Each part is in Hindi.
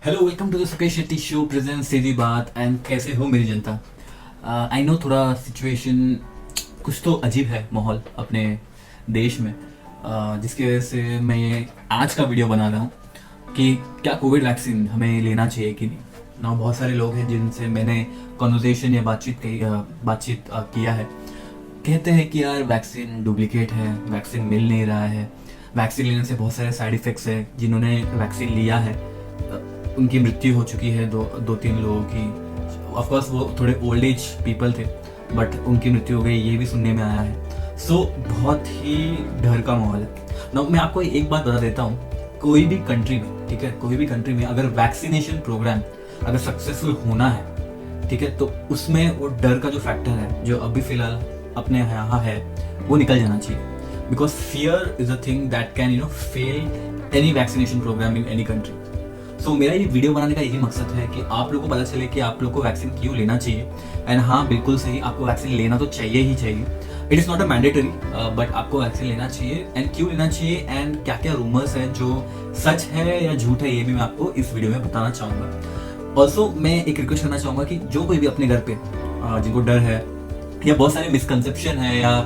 Hello, welcome to the Sukesh Shetty show present Seedhi Baat. And कैसे हो मेरी जनता? आई नो थोड़ा सिचुएशन कुछ तो अजीब है माहौल अपने देश में, जिसकी वजह से मैं ये आज का वीडियो बना रहा हूँ कि क्या कोविड वैक्सीन हमें लेना चाहिए कि नहीं ना। बहुत सारे लोग हैं जिनसे मैंने कॉन्वर्सेशन या बातचीत किया है, कहते हैं कि यार वैक्सीन डुप्लीकेट है, वैक्सीन मिल नहीं रहा है, वैक्सीन लेने से बहुत सारे साइड इफ़ेक्ट्स हैं। जिन्होंने वैक्सीन लिया है उनकी मृत्यु हो चुकी है, दो तीन लोगों की। ऑफकोर्स वो थोड़े ओल्ड एज पीपल थे बट उनकी मृत्यु हो गई, ये भी सुनने में आया है। सो बहुत ही डर का माहौल है ना। मैं आपको एक बात बता देता हूँ, कोई भी कंट्री में, ठीक है, कोई भी कंट्री में अगर वैक्सीनेशन प्रोग्राम अगर सक्सेसफुल होना है, ठीक है, तो उसमें वो डर का जो फैक्टर है जो अभी फिलहाल अपने यहाँ है वो निकल जाना चाहिए। Because fear is a thing that can fail any vaccination programme in any country. So मेरा ये वीडियो बनाने का यही मकसद है कि आप लोगों को पता चले कि आप लोगों को वैक्सीन क्यों लेना चाहिए। एंड हाँ, बिल्कुल सही, आपको वैक्सीन लेना तो चाहिए ही चाहिए। It is not a mandatory, but आपको वैक्सीन लेना चाहिए। एंड क्यों लेना चाहिए एंड क्या क्या रूमर्स है जो सच है या झूठ है, ये भी मैं आपको इस वीडियो में बताना चाहूँगा। ऑल्सो मैं एक रिक्वेस्ट करना चाहूँगा कि जो कोई भी अपने घर पे जिनको डर है या बहुत सारे मिसकंसेप्शन है या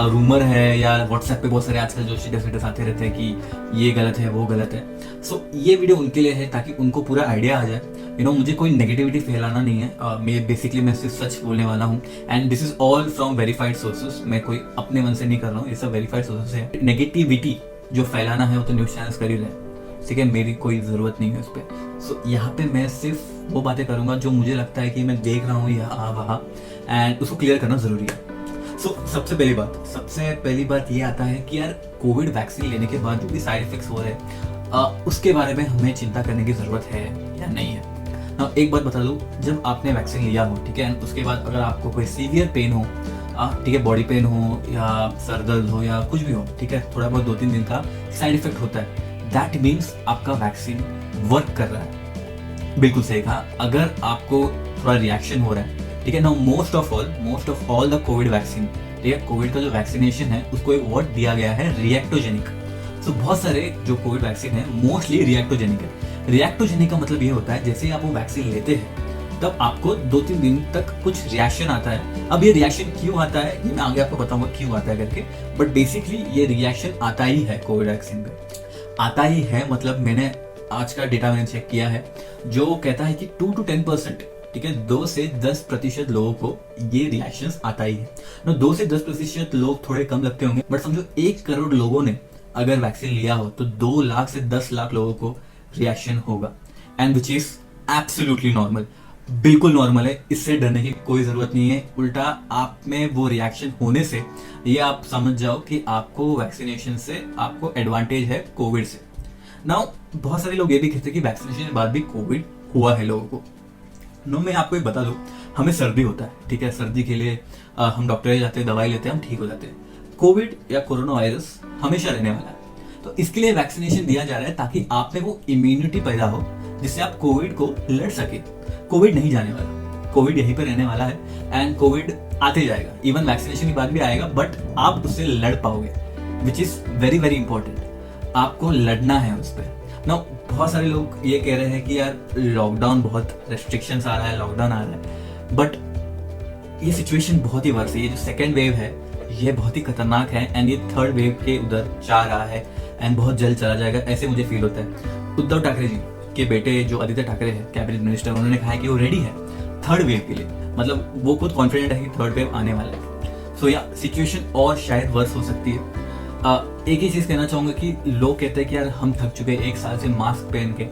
रूमर है या व्हाट्सएप पे बहुत सारे आजकल जो स्टेटस आते रहते हैं कि ये गलत है वो गलत है, सो ये वीडियो उनके लिए है ताकि उनको पूरा आइडिया आ जाए। मुझे कोई नेगेटिविटी फैलाना नहीं है। मैं सिर्फ सच बोलने वाला हूँ and this is all from verified sources. मैं कोई अपने मन से नहीं कर रहा हूँ, ये सब वेरीफाइड सोर्सेज है। नेगेटिविटी जो फैलाना है वो तो न्यूज चैनल्स कर ही रहे, ठीक है, मेरी कोई ज़रूरत नहीं है उस पर। सो यहाँ पे मैं सिर्फ वो बातें करूँगा जो मुझे लगता है कि मैं देख रहा हूँ यहाँ वहाँ, एंड उसको क्लियर करना ज़रूरी है। सो सबसे पहली बात ये आता है कि यार कोविड वैक्सीन लेने के बाद जो भी साइड इफेक्ट्स हो रहे हैं उसके बारे में हमें चिंता करने की ज़रूरत है या नहीं है ना। एक बात बता दूँ, जब आपने वैक्सीन लिया हो, ठीक है, उसके बाद अगर आपको कोई सीवियर पेन हो, ठीक है, बॉडी पेन हो या सर दर्द हो या कुछ भी हो, ठीक है, थोड़ा बहुत 2-3 दिन का साइड इफेक्ट होता है, दैट मीन्स आपका वैक्सीन वर्क कर रहा है। बिल्कुल सही कहा। अगर आपको थोड़ा रिएक्शन हो रहा है, ठीक है ना, most of all the Covid vaccine, ठीक है, कोविड का जो वैक्सीनेशन है उसको एक वर्ड दिया गया है रिएक्टोजेनिक। सो बहुत सारे जो कोविड वैक्सीन है मोस्टली रिएक्टोजेनिक है। रिएक्टोजेनिक का मतलब ये होता है जैसे आप वो वैक्सीन लेते हैं तब आपको 2-3 दिन तक कुछ रिएक्शन आता है। अब ये रिएक्शन क्यों आता है ये मैं आगे आपको बताऊंगा क्यों आता है करके, बट बेसिकली ये रिएक्शन आता ही है कोविड वैक्सीन पे, आता ही है। मतलब मैंने आज का डेटा मैंने चेक किया है जो कहता है कि 2 to 10%, ठीक है, 2 से 10% लोगों को ये रिएक्शंस आता ही है ना। 2 से 10% लोग थोड़े कम लगते होंगे, बट समझो 1 करोड़ लोगों ने अगर वैक्सीन लिया हो तो 2 लाख से 10 लाख लोगों को रिएक्शन होगा, and which is absolutely normal, बिल्कुल नॉर्मल है। इससे डरने की कोई जरूरत नहीं है। उल्टा आप में वो रिएक्शन होने से ये आप समझ जाओ कि आपको वैक्सीनेशन से आपको एडवांटेज है कोविड से। नाउ बहुत सारे लोग ये भी कहते हैं कि वैक्सीनेशन के बाद भी कोविड हुआ है लोगों को। नो, मैं आपको एक बता दूं, हमें सर्दी होता है, ठीक है, सर्दी के लिए हम डॉक्टर जाते हैं, दवाई लेते हैं, हम ठीक हो जाते हैं। कोविड या कोरोना वायरस हमेशा रहने वाला है, तो इसके लिए वैक्सीनेशन दिया जा रहा है ताकि आप में वो इम्यूनिटी पैदा हो जिससे आप कोविड को लड़ सके। कोविड नहीं जाने वाला, कोविड यहीं पर रहने वाला है एंड कोविड आते जाएगा, इवन वैक्सीनेशन के बाद भी आएगा, बट आप उससे लड़ पाओगे, which is very very important. आपको लड़ना है उस पर ना। बहुत सारे लोग ये कह रहे हैं कि यार लॉकडाउन, बहुत रेस्ट्रिक्शंस आ रहा है, लॉकडाउन आ रहा है, बट ये सिचुएशन बहुत ही वर्ष है। ये जो सेकेंड वेव है ये बहुत ही खतरनाक है एंड ये थर्ड वेव के उधर जा रहा है एंड बहुत जल्द चला जाएगा, ऐसे मुझे फील होता है। उद्धव ठाकरे जी के बेटे जो आदित्य ठाकरे हैं, कैबिनेट मिनिस्टर, उन्होंने कहा है कि वो रेडी है थर्ड वेव के लिए। मतलब वो खुद कॉन्फिडेंट है कि थर्ड वेव आने वाला है। सो या सिचुएशन और शायद वर्ष हो सकती है। एक ही चीज कहना चाहूंगा कि लोग कहते हैं कि यार हम थक चुके हैं 1 साल से मास्क पहन के,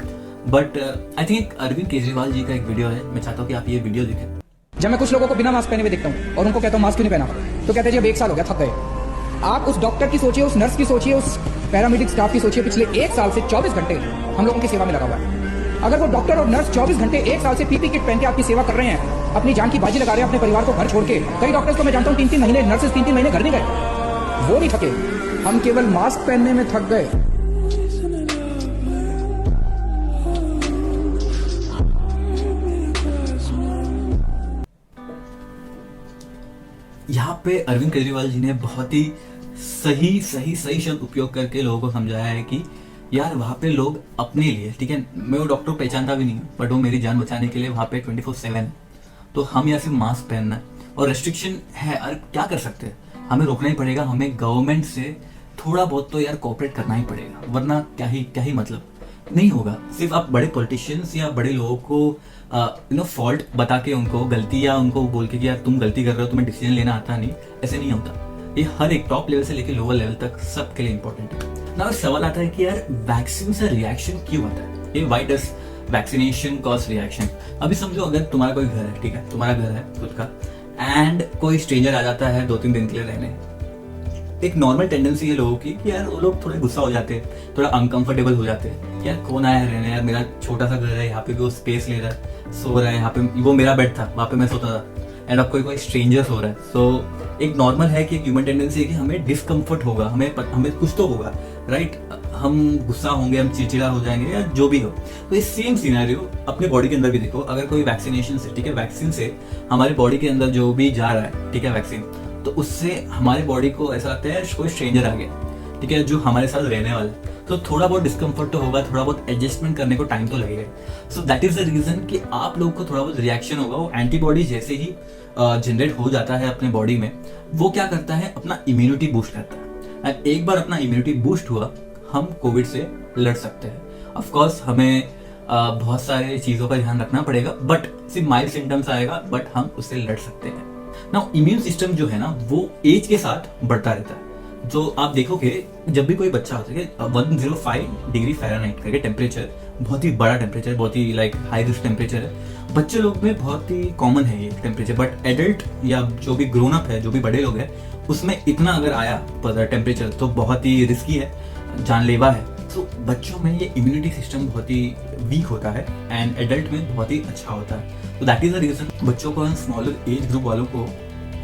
but I think Arvind Kejriwal ji का एक वीडियो है, मैं चाहता हूँ कि आप ये वीडियो देखें। जब मैं कुछ लोगों को बिना मास्क पहने हुए देखता हूँ और उनको कहता हूँ मास्क क्यों नहीं पहना, तो कहते हैं जब 1 साल हो गया, थक गए। आप उस डॉक्टर की सोचिए, उस नर्स की सोचिए, उस पैरामेडिक स्टाफ की सोचिए, पिछले 1 साल से 24 घंटे हम लोगों की सेवा में लगा हुआ है। अगर वो डॉक्टर और नर्स 24 घंटे 1 साल से पीपी किट पहन के आपकी सेवा कर रहे हैं, अपनी जान की बाजी लगा रहे हैं, अपने परिवार को घर छोड़ के, कई डॉक्टर्स को मैं जानता हूँ 3-3 महीने, नर्सेस 3-3 महीने घर नहीं गए, वो नहीं थके, हम केवल मास्क पहनने में थक गए। यहाँ पे अरविंद केजरीवाल जी ने बहुत ही सही शब्द उपयोग करके लोगों को समझाया है कि यार वहाँ पे लोग अपने लिए, ठीक है, मैं वो डॉक्टर को पहचानता भी नहीं हूँ, बट वो मेरी जान बचाने के लिए वहाँ पे 24/7 है। तो हम यहाँ से मास्क पहनना है और रेस्ट्रिक्शन है, अरे क्या कर सकते हैं, हमें रोकना ही पड़ेगा, हमें गवर्नमेंट से थोड़ा बहुत तो यार कोऑपरेट करना ही पड़ेगा, वरना क्या ही मतलब नहीं होगा। सिर्फ आप बड़े पॉलिटिशियंस या बड़े लोगों को फॉल्ट बता के उनको गलती या उनको बोल के कि यार तुम गलती कर रहे हो, तुम्हें डिसीजन लेना आता नहीं, ऐसे नहीं होता। ये हर एक टॉप लेवल से लेकर लोअर लेवल तक सबके लिए इंपॉर्टेंट है ना। सवाल आता है कि यार वैक्सीन से रिएक्शन क्यों आता है, ये why does vaccination cause reaction. अभी समझो अगर तुम्हारा कोई घर है, ठीक है, तुम्हारा घर है खुद का, एंड कोई स्ट्रेंजर आ जाता है 2-3 दिन के लिए रहने, एक नॉर्मल टेंडेंसी है लोगों की कि यार वो लोग थोड़े गुस्सा हो जाते हैं, थोड़ा अनकंफर्टेबल हो जाते हैं, यार कौन आया है रहने, यार मेरा छोटा सा घर है, यहाँ पे भी वो स्पेस ले रहा है, सो रहा है, यहाँ पे वो मेरा बेड था, वहाँ पे मैं सोता था, एंड अब कोई स्ट्रेंजर हो रहा है। सो एक नॉर्मल है कि एक ह्यूमन टेंडेंसी है कि हमें डिस्कम्फर्ट होगा, हमें कुछ तो होगा, राइट, हम गुस्सा होंगे, हम चिड़चिड़ा हो जाएंगे या जो भी हो। तो ये सेम सिनेरियो अपने बॉडी के अंदर भी देखो, अगर कोई वैक्सीनेशन से, ठीक है, वैक्सीन से हमारे बॉडी के अंदर जो भी जा रहा है, ठीक है, वैक्सीन, तो उससे हमारे बॉडी को ऐसा लगता है कोई स्ट्रेंजर आ गया, ठीक है, जो हमारे साथ रहने वाला है, तो थोड़ा बहुत डिस्कम्फर्ट तो होगा, थोड़ा बहुत एडजस्टमेंट करने को टाइम तो लगेगा। So that is the reason कि आप लोग को थोड़ा बहुत रिएक्शन होगा। वो एंटीबॉडी जैसे ही जनरेट हो जाता है अपने बॉडी में, वो क्या करता है, अपना इम्यूनिटी बूस्ट करता है, एंड एक बार अपना इम्यूनिटी बूस्ट हुआ, हम कोविड से लड़ सकते हैं। ऑफ कोर्स हमें बहुत सारे चीज़ों का ध्यान रखना पड़ेगा, बट सिर्फ माइल्ड सिम्टम्स आएगा, बट हम उससे लड़ सकते हैं ना। इम्यून सिस्टम जो है ना, वो एज के साथ बढ़ता रहता है। जो आप देखोगे जब भी कोई बच्चा होता है, 105 डिग्री फ़ारेनहाइट करके टेम्परेचर, बहुत ही बड़ा टेम्परेचर, बहुत ही लाइक हाई रिस्क टेम्परेचर है, बच्चे लोग में बहुत ही कॉमन है ये टेम्परेचर, बट एडल्ट या जो भी ग्रोन अप है, जो भी बड़े लोग हैं, उसमें इतना अगर आया टेम्परेचर तो बहुत ही रिस्की है, जानलेवा है। तो बच्चों में ये इम्यूनिटी सिस्टम बहुत ही वीक होता है, एंड एडल्ट में बहुत ही अच्छा होता है। तो दैट इज द रीजन बच्चों को, स्मॉलर एज ग्रुप वालों को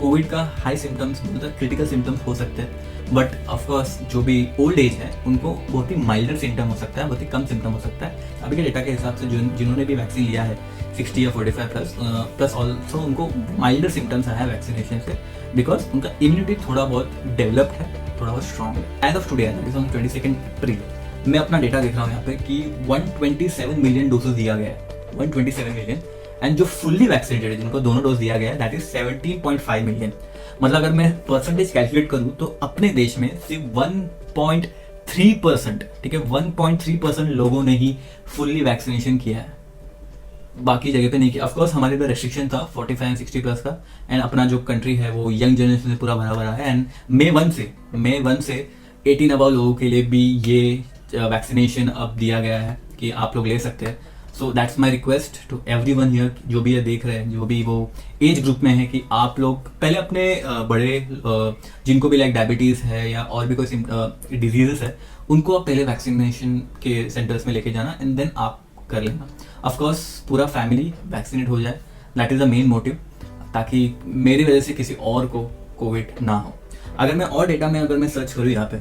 कोविड का हाई सिम्टम्स, मतलब क्रिटिकल सिम्टम्स हो सकते हैं, बट ऑफकोर्स जो भी ओल्ड एज है उनको बहुत ही माइल्डर सिम्टम हो सकता है, बहुत ही कम सिम्टम हो सकता है। अभी के डेटा के हिसाब से जिन्होंने भी वैक्सीन लिया है 60 या 45 प्लस ऑल्सो उनको माइल्डर सिम्टम्स आया है वैक्सीनेशन से, बिकॉज उनका इम्यूनिटी थोड़ा बहुत डेवलप्ड है, थोड़ा बहुत स्ट्रॉन्ग है। एज ऑफ टुडे, 22 अप्रैल, मैं अपना डेटा देख रहा हूँ यहाँ पे कि 127 मिलियन डोसेज दिया गया है, 127 मिलियन, एंड जो फुल्ली वैक्सीनेटेड है, जिनको दोनों डोज दिया गया है, दैट इज 17.5 मिलियन। मतलब अगर मैं परसेंटेज कैलकुलेट करूं तो अपने देश में सिर्फ 1.3%, ठीक है, 1.3% लोगों ने ही फुल्ली वैक्सीनेशन किया है, बाकी जगह पे नहीं किया। ऑफकोर्स हमारे इधर रेस्ट्रिक्शन था 45 एंड 60 प्लस का, एंड अपना जो कंट्री है वो यंग जनरेशन से पूरा भरा भरा है, एंड May 1 से 18 अबव लोगों के लिए भी ये वैक्सीनेशन अब दिया गया है कि आप लोग ले सकते हैं। So that's my request to everyone here, जो भी ये देख रहे हैं, जो भी वो एज ग्रुप में है, कि आप लोग पहले अपने बड़े जिनको भी लाइक डायबिटीज़ है या और भी कोई डिजीजेस है, उनको आप पहले वैक्सीनेशन के सेंटर्स में लेके जाना, एंड देन आप कर लेना। ऑफकोर्स पूरा फैमिली वैक्सीनेट हो जाए, that is the main motive, ताकि मेरी वजह से किसी और को कोविड ना हो। अगर मैं और डेटा में अगर मैं सर्च करूँ, यहाँ पे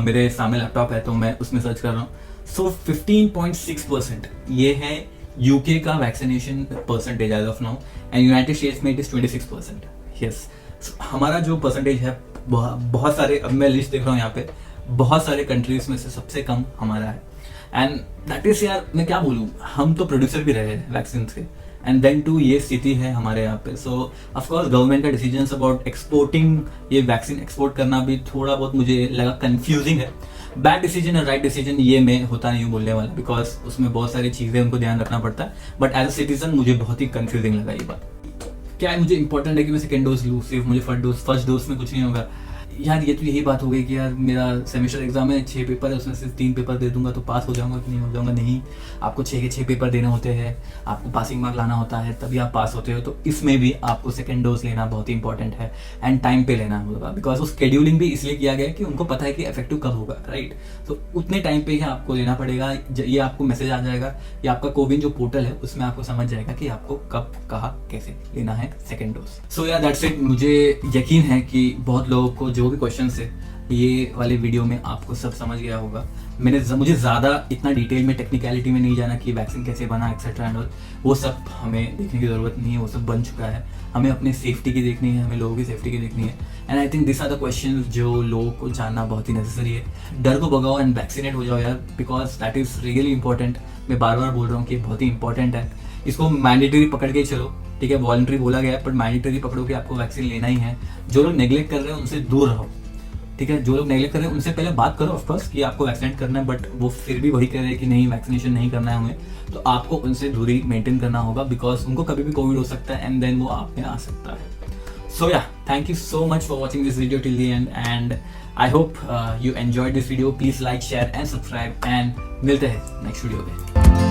मेरे सामने लैपटॉप है तो मैं उसमें सर्च कर रहा हूँ, सो 15.6% ये है यूके का vaccination percentage as of now, and United States में इट इज 26%। यस, हमारा जो परसेंटेज है बहुत सारे, अब मैं लिस्ट देख रहा हूँ यहाँ पे, बहुत सारे कंट्रीज में से सबसे कम हमारा है, एंड दैट इज, यार मैं क्या बोलूँ, हम तो प्रोड्यूसर भी रहे हैं वैक्सीन के, एंड देन टू ये स्थिति है हमारे यहाँ पे। सो ऑफकोर्स गवर्नमेंट का डिसीजन अबाउट एक्सपोर्टिंग, ये वैक्सीन एक्सपोर्ट करना भी थोड़ा बहुत मुझे लगा कंफ्यूजिंग है। बैड डिसीजन और राइट डिसीजन ये मैं होता नहीं हूँ बोलने वाला, बिकॉज उसमें बहुत सारी चीज़ें उनको ध्यान रखना पड़ता है, बट एज अ सिटीजन मुझे बहुत ही कंफ्यूजिंग लगा ये बात। क्या है, मुझे इंपॉर्टेंट है कि मैं सेकेंड डोज लूँ, सिर्फ मुझे फर्स्ट डोज में कुछ नहीं होगा। यार ये तो यही बात हो गई कि यार मेरा सेमेस्टर एग्जाम है, 6 पेपर है, उसमें सिर्फ 3 पेपर दे दूंगा तो पास हो जाऊंगा कि नहीं हो जाऊंगा। नहीं, आपको 6 के 6 पेपर देने होते हैं, आपको पासिंग मार्क लाना होता है, तभी आप पास होते हो। तो इसमें भी आपको सेकेंड डोज लेना बहुत ही इंपॉर्टेंट है, एंड टाइम पे लेना होगा, बिकॉज वो शेड्यूलिंग भी इसलिए किया गया है कि उनको पता है कि इफेक्टिव कब होगा, राइट। तो उतने टाइम पे ही आपको लेना पड़ेगा। ये आपको मैसेज आ जाएगा, ये आपका कोविन जो पोर्टल है उसमें आपको समझ जाएगा कि आपको कब, कहाँ, कैसे लेना है सेकेंड डोज। सो यार दैट्स इट। मुझे यकीन है कि बहुत लोगों को जो भी क्वेश्चन है ये वाले वीडियो में आपको सब समझ गया होगा। मुझे ज़्यादा इतना डिटेल में, टेक्निकलिटी में नहीं जाना कि वैक्सीन कैसे बना एक्सेट्रा एंड ऑल, वो सब हमें देखने की ज़रूरत नहीं है, वो सब बन चुका है। हमें अपने सेफ्टी की देखनी है, हमें लोगों की सेफ्टी की देखनी है, and I think this are the question जो लोगों को जानना बहुत ही नेसेसरी है। डर को भगाओ एंड वैक्सीनेट हो जाओ यार, because that is really important. मैं बार बार बोल रहा हूँ कि बहुत ही इंपॉर्टेंट है। इसको मैंडेटरी पकड़ के चलो, ठीक है, वॉलंटरी बोला गया है पर मैंडेटरी पकड़ो कि आपको वैक्सीन लेना ही है। जो लोग नेग्लेक्ट कर रहे हैं उनसे दूर रहो, ठीक है। जो लोग नेग्लेक्ट कर रहे हैं उनसे पहले बात करो ऑफकोर्स कि आपको वैक्सीनेट करना है, बट वो फिर भी वही कह रहे हैं कि नहीं वैक्सीनेशन नहीं करना है हमें, तो आपको उनसे दूरी मेंटेन करना होगा, बिकॉज उनको कभी भी कोविड हो सकता है एंड देन वो आप में आ सकता है। So yeah, thank you so much for watching this video till the end, and I hope you enjoyed this video. Please like, share and subscribe, and मिलते हैं next video में।